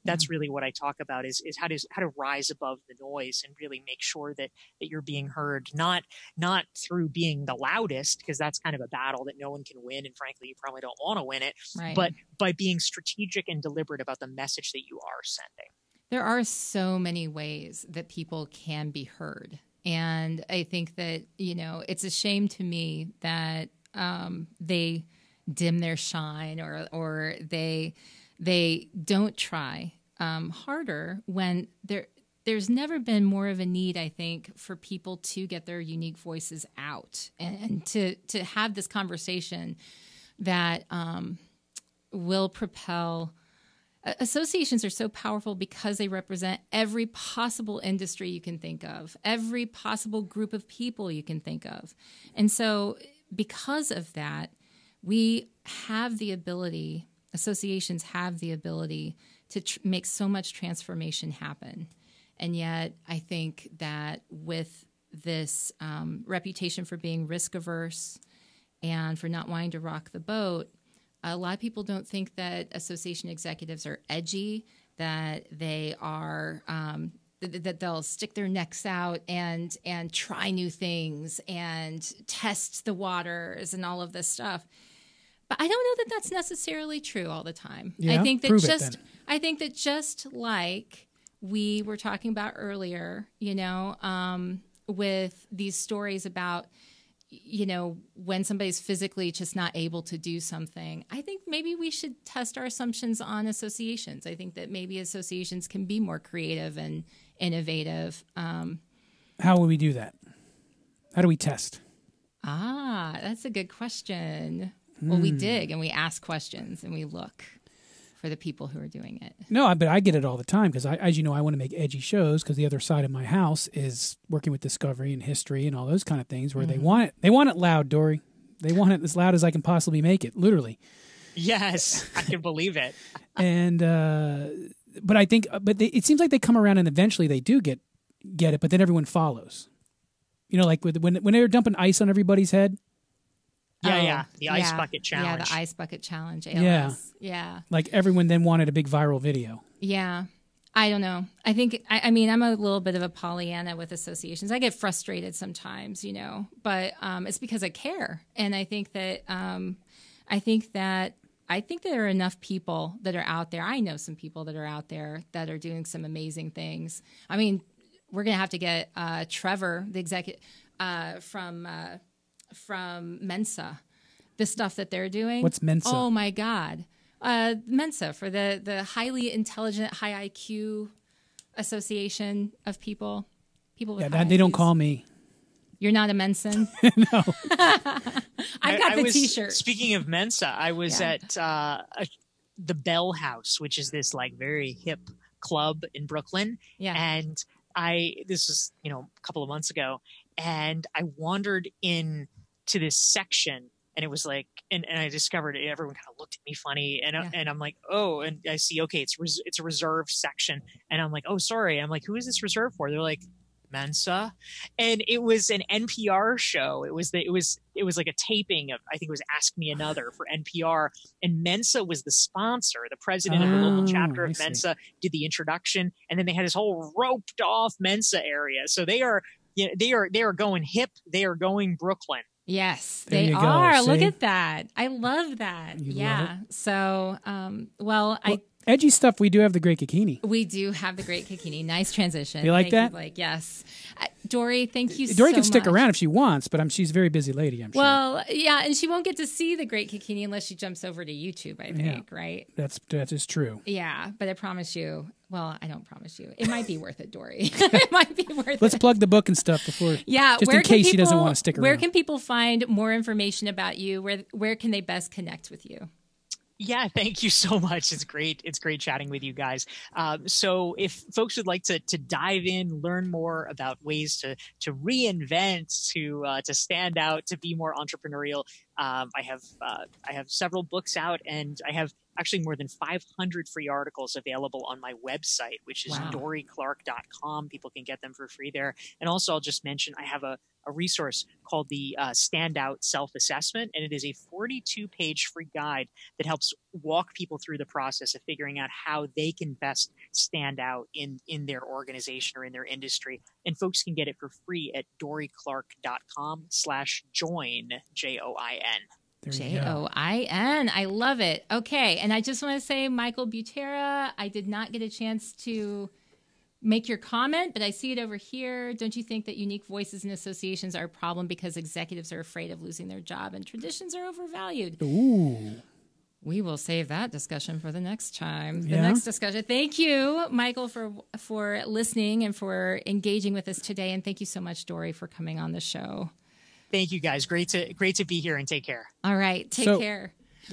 that's really what I talk about is how to rise above the noise and really make sure that you're being heard, not through being the loudest, because that's kind of a battle that no one can win. And frankly, you probably don't want to win it, but by being strategic and deliberate about the message that you are sending. There are so many ways that people can be heard. And I think that, it's a shame to me that they dim their shine or they don't try harder when there's never been more of a need, I think, for people to get their unique voices out and to have this conversation that will propel. Associations are so powerful because they represent every possible industry you can think of, every possible group of people you can think of. And so because of that, we have the ability, associations have the ability to make so much transformation happen. And yet I think that with this reputation for being risk averse and for not wanting to rock the boat, a lot of people don't think that association executives are edgy, that they are that they'll stick their necks out and try new things and test the waters and all of this stuff. But I don't know that that's necessarily true all the time. Yeah, I think that prove it, then. I think that just like we were talking about earlier, with these stories about, when somebody's physically just not able to do something, I think maybe we should test our assumptions on associations. I think that maybe associations can be more creative and innovative. How will we do that? How do we test? That's a good question. Well, we dig and we ask questions and we look for the people who are doing it. No, but I get it all the time because, as you know, I want to make edgy shows because the other side of my house is working with discovery and history and all those kind of things where they want it loud, Dorie. They want it as loud as I can possibly make it, literally. Yes, I can believe it. And but I think, it seems like they come around and eventually they do get it, but then everyone follows. Like when they're dumping ice on everybody's head. Yeah, the ice bucket challenge. Yeah, the ice bucket challenge. ALS. Yeah. Like everyone then wanted a big viral video. Yeah. I don't know. I think, I mean, I'm a little bit of a Pollyanna with associations. I get frustrated sometimes, but it's because I care. And I think that, there are enough people that are out there. I know some people that are out there that are doing some amazing things. I mean, we're going to have to get Trevor, the executive, from Mensa, the stuff that they're doing. What's Mensa? Oh my God. Mensa, for the highly intelligent, high IQ association of people with high they don't IQs. call me. You're not a Mensan? No. I've got the T-shirt. Speaking of Mensa, I was at the Bell House, which is this like very hip club in Brooklyn. Yeah. And this was, a couple of months ago, and I wandered into this section, and it was like, and I discovered everyone kind of looked at me funny, and I'm like, oh, and I see, okay, it's a reserved section, and I'm like, oh, sorry, I'm like, who is this reserved for? They're like, Mensa, and it was an NPR show. It was like a taping of, I think it was Ask Me Another for NPR, and Mensa was the sponsor. The president of the local chapter of Mensa did the introduction, and then they had this whole roped off Mensa area. So they are going hip. They are going Brooklyn. Yes, There they you go. are. See? Look at that. I love that. You yeah. love it? So, edgy stuff, we do have the Great Kuakini. we do have the Great Kuakini. Nice transition. You like Thank that? Blake. Yes. Dorie, thank you Dorie so can stick much. around if she wants, but she's a very busy lady, I'm sure. Well, yeah, and she won't get to see the Great Kuakini unless she jumps over to YouTube, I think, right? That is true. Yeah, but I promise you, well, I don't promise you. It might be worth it, Dorie. It might be worth Let's it. plug the book and stuff before, Yeah, just in case she doesn't want to stick around. Where can people find more information about you? Where can they best connect with you? Yeah, thank you so much. It's great. It's great chatting with you guys. So if folks would like to dive in, learn more about ways to reinvent, to stand out, to be more entrepreneurial, I have several books out, and I have actually more than 500 free articles available on my website, which is DorieClark.com. People can get them for free there. And also, I'll just mention I have a resource called the Standout Self-Assessment, and it is a 42-page free guide that helps walk people through the process of figuring out how they can best stand out in their organization or in their industry. And folks can get it for free at DorieClark.com/join, JOIN. JOIN. I love it. Okay. And I just want to say, Michael Butera, I did not get a chance to make your comment, but I see it over here. Don't you think that unique voices and associations are a problem because executives are afraid of losing their job and traditions are overvalued? Ooh. We will save that discussion for the next time. The next discussion. Thank you, Michael, for listening and for engaging with us today. And thank you so much, Dorie, for coming on the show. Thank you, guys. Great to be here, and take care. All right. Take care.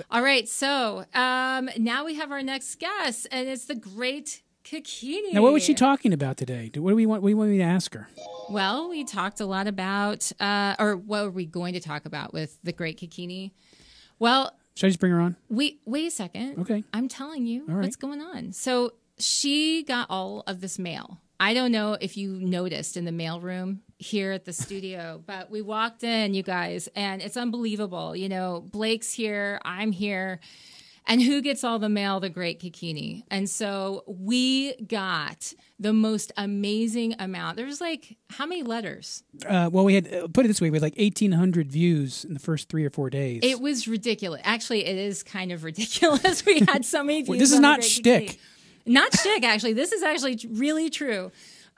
All right. So now we have our next guest, and it's the Great Kuakini. Now, what was she talking about today? What do we want me to ask her? Well, we talked a lot about, or what are we going to talk about with the Great Kuakini? Well, should I just bring her on? Wait a second. Okay. I'm telling you what's going on. So she got all of this mail. I don't know if you noticed in the mailroom here at the studio, but we walked in, you guys, and it's unbelievable. You know, Blake's here, I'm here. And who gets all the mail? The Great Kuakini. And so we got the most amazing amount. There was like, how many letters? Well, we had, put it this way, we had like 1,800 views in the first 3 or 4 days. It was ridiculous. Actually, it is kind of ridiculous. We had so many views. This is not shtick. Not shtick, actually. This is actually really true.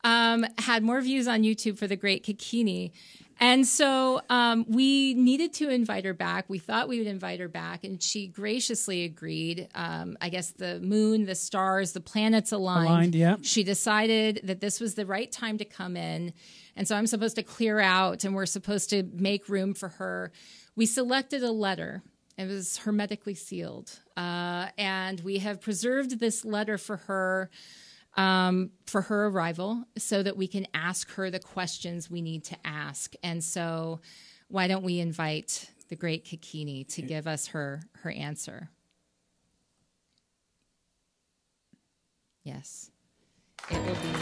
Had more views on YouTube for the Great Kuakini. And so we needed to invite her back. We thought we would invite her back, and she graciously agreed. I guess the moon, the stars, the planets aligned. Yeah. She decided that this was the right time to come in. And so I'm supposed to clear out, and we're supposed to make room for her. We selected a letter. It was hermetically sealed. And we have preserved this letter for her arrival so that we can ask her the questions we need to ask. And so why don't we invite the Great Kuakini to give us her answer? Yes. It will be...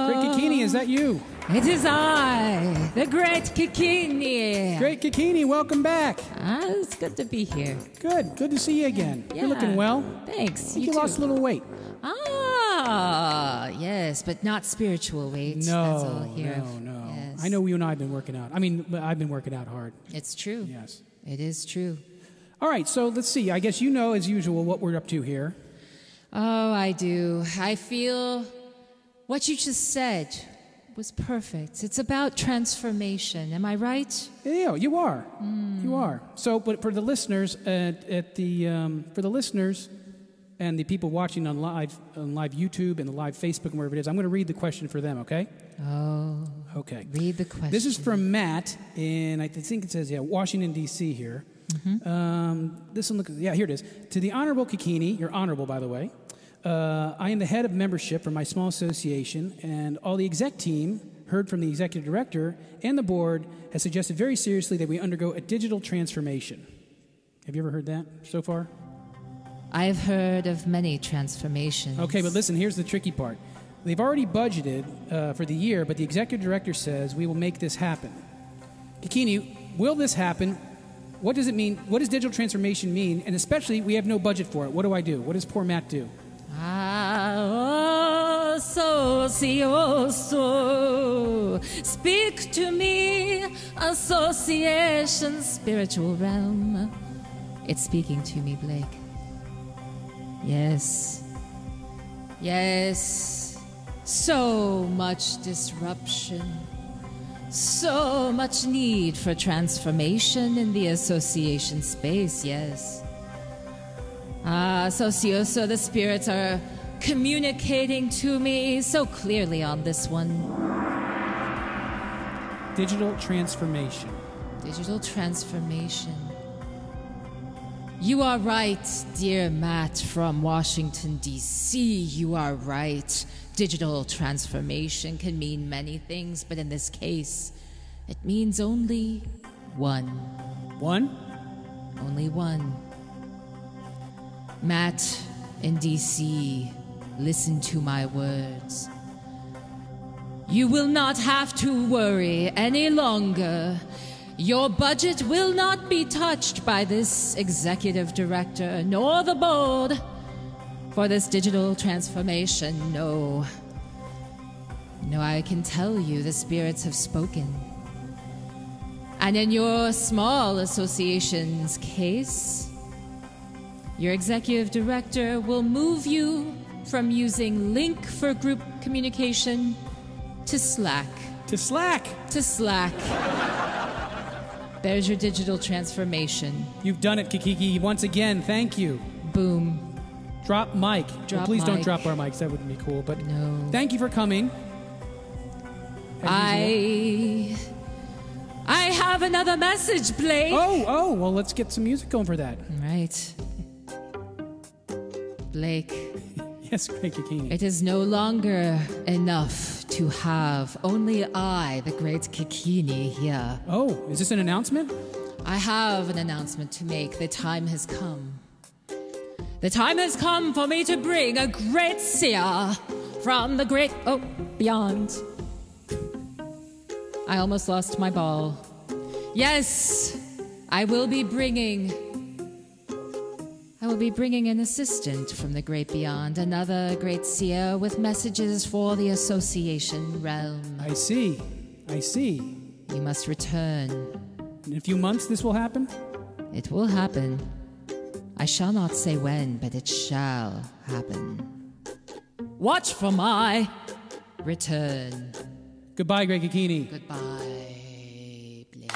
Great Kuakini, is that you? It is I, the Great Kuakini. Great Kuakini, welcome back. It's good to be here. Good to see you again. Yeah. You're looking well. Thanks. You lost a little weight. Yes, but not spiritual weight. That's all here. No. Yes. I know you and I have been working out. I mean, I've been working out hard. It's true. Yes. It is true. All right, so let's see. I guess you know, as usual, what we're up to here. Oh, I do. I feel what you just said was perfect. It's about transformation. Am I right? Yeah, you are. You are. So, but for the listeners for the listeners and the people watching on live YouTube and the live Facebook and wherever it is, I'm going to read the question for them. Okay? Oh. Okay. Read the question. This is from Matt in, I think it says, Washington, D.C. here. This one, here it is. To the Honorable Kuakini, you're honorable, by the way. I am the head of membership for my small association, and all the exec team heard from the executive director and the board has suggested very seriously that we undergo a digital transformation. Have you ever heard that so far? I've heard of many transformations. Okay, but listen, here's the tricky part. They've already budgeted for the year, but the executive director says we will make this happen. Kuakini, will this happen? What does it mean? What does digital transformation mean? And especially, we have no budget for it. What do I do? What does poor Matt do? Speak to me, association, spiritual realm. It's speaking to me, Blake. Yes. So much disruption. So much need for transformation in the association space, yes. Socioso, the spirits are communicating to me so clearly on this one. Digital transformation. Digital transformation. You are right, dear Matt from Washington, D.C. You are right. Digital transformation can mean many things, but in this case, it means only one. One? Only one. Matt in D.C., listen to my words. You will not have to worry any longer. Your budget will not be touched by this executive director nor the board for this digital transformation. No, I can tell you the spirits have spoken. And in your small association's case, your executive director will move you from using Link for group communication to Slack. To Slack. To Slack. There's your digital transformation. You've done it, Kikiki. Once again, thank you. Boom. Drop mic. Drop please don't mic. drop our mics. That wouldn't be cool. But no. Thank you for coming. I have another message, Blake. Oh, well, let's get some music going for that. Right. Blake. Yes, Great Kuakini. It is no longer enough to have only I, the Great Kuakini, here. Oh, is this an announcement? I have an announcement to make. The time has come. The time has come for me to bring a great seer from the great... Oh, beyond. I almost lost my ball. Yes, I will be bringing an assistant from the great beyond, another great seer with messages for the association realm. I see. You must return. In a few months, this will happen? It will happen. I shall not say when, but it shall happen. Watch for my return. Goodbye, Great Kuakini. Goodbye, Blake.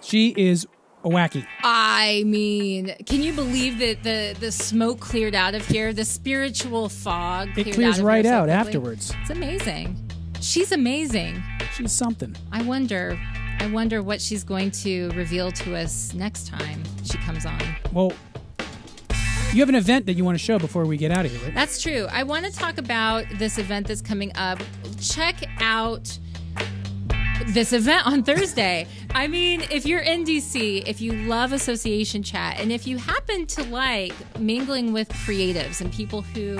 She is wacky. I mean, can you believe that the smoke cleared out of here? The spiritual fog cleared It clears out of right here so out quickly? afterwards. It's amazing. She's amazing. She's something. I wonder what she's going to reveal to us next time she comes on. Well, you have an event that you want to show before we get out of here, right? That's true. I want to talk about this event that's coming up. Check out this event on Thursday. I mean, if you're in DC, if you love association chat, and if you happen to like mingling with creatives and people who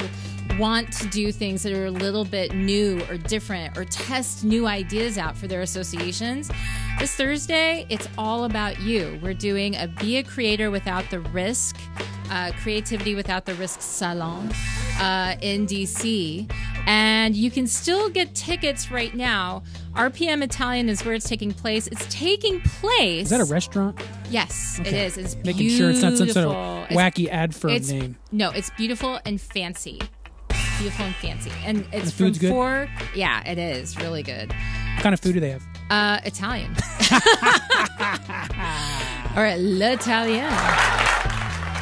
want to do things that are a little bit new or different or test new ideas out for their associations, this Thursday, it's all about you. We're doing a Be a Creator Without the Risk, Creativity Without the Risk Salon in DC. And you can still get tickets right now. RPM Italian is where it's taking place. It's taking place... Is that a restaurant? Yes, Okay. it is. It's Making beautiful. sure it's not some sort of wacky ad firm name. No, it's beautiful and fancy. Beautiful and fancy. And it's the from food's good? 4... Yeah, it is. Really good. What kind of food do they have? Italian. Or l'Italien.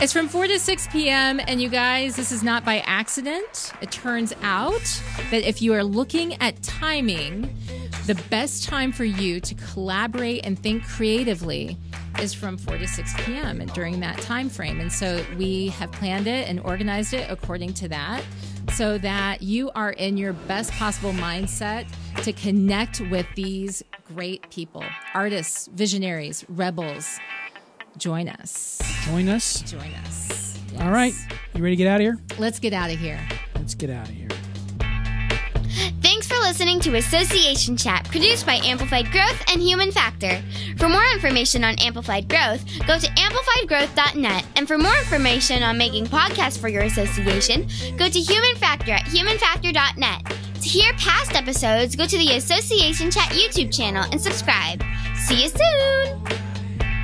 It's from 4 to 6 p.m. And you guys, this is not by accident. It turns out that if you are looking at timing, the best time for you to collaborate and think creatively is from 4 to 6 p.m. and during that time frame. And so we have planned it and organized it according to that so that you are in your best possible mindset to connect with these great people, artists, visionaries, rebels. Join us. Join us. Join us. Yes. All right. You ready to get out of here? Let's get out of here. Let's get out of here. Thanks for listening to Association Chat, produced by Amplified Growth and Human Factor. For more information on Amplified Growth, go to amplifiedgrowth.net. And for more information on making podcasts for your association, go to Human Factor at humanfactor.net. To hear past episodes, go to the Association Chat YouTube channel and subscribe. See you soon!